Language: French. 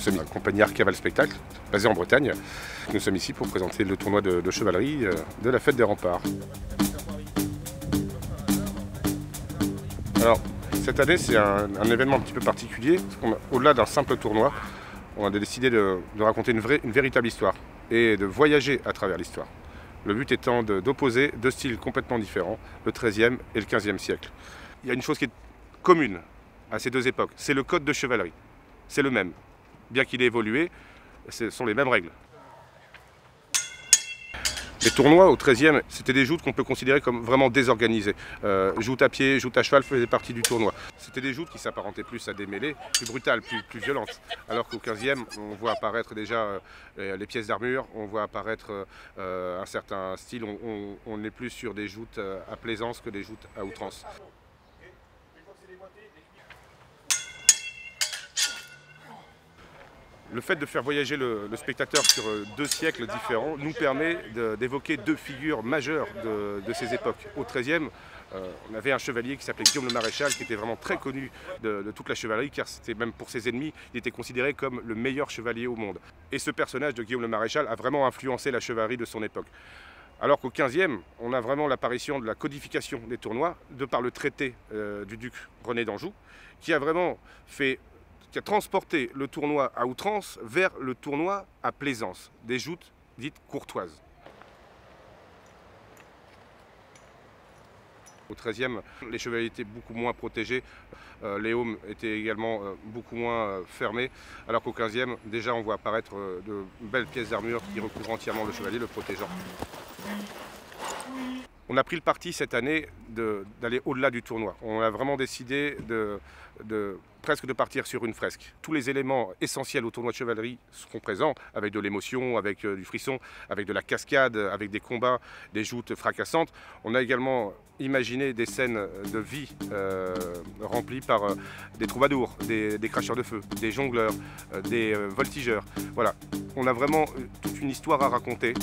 Nous sommes une compagnie Arcaval Spectacle, basée en Bretagne. Nous sommes ici pour présenter le tournoi de chevalerie de la Fête des Remparts. Alors, cette année, c'est un événement un petit peu particulier. Au-delà d'un simple tournoi, on a décidé de raconter une véritable histoire et de voyager à travers l'histoire. Le but étant d'opposer deux styles complètement différents, le XIIIe et le XVe siècle. Il y a une chose qui est commune à ces deux époques, c'est le code de chevalerie. C'est le même. Bien qu'il ait évolué, ce sont les mêmes règles. Les tournois au XIIIe, c'était des joutes qu'on peut considérer comme vraiment désorganisées. Joute à pied, joute à cheval faisaient partie du tournoi. C'était des joutes qui s'apparentaient plus à des mêlées, plus brutales, plus violentes. Alors qu'au XVe, on voit apparaître déjà les pièces d'armure, on voit apparaître un certain style. On n'est plus sur des joutes à plaisance que des joutes à outrance. Le fait de faire voyager le spectateur sur deux siècles différents nous permet d'évoquer deux figures majeures de ces époques. Au XIIIe, on avait un chevalier qui s'appelait Guillaume le Maréchal, qui était vraiment très connu de toute la chevalerie, car c'était même pour ses ennemis, il était considéré comme le meilleur chevalier au monde. Et ce personnage de Guillaume le Maréchal a vraiment influencé la chevalerie de son époque. Alors qu'au XVe, on a vraiment l'apparition de la codification des tournois, de par le traité du duc René d'Anjou, qui a vraiment qui a transporté le tournoi à outrance vers le tournoi à plaisance, des joutes dites courtoises. Au XIIIe, les chevaliers étaient beaucoup moins protégés, les aumes étaient également beaucoup moins fermés, alors qu'au XVe, déjà on voit apparaître de belles pièces d'armure qui recouvrent entièrement le chevalier, le protégeant. On a pris le parti cette année d'aller au-delà du tournoi. On a vraiment décidé presque de partir sur une fresque. Tous les éléments essentiels au tournoi de chevalerie seront présents, avec de l'émotion, avec du frisson, avec de la cascade, avec des combats, des joutes fracassantes. On a également imaginé des scènes de vie remplies par des troubadours, des cracheurs de feu, des jongleurs, des voltigeurs. Voilà, on a vraiment toute une histoire à raconter.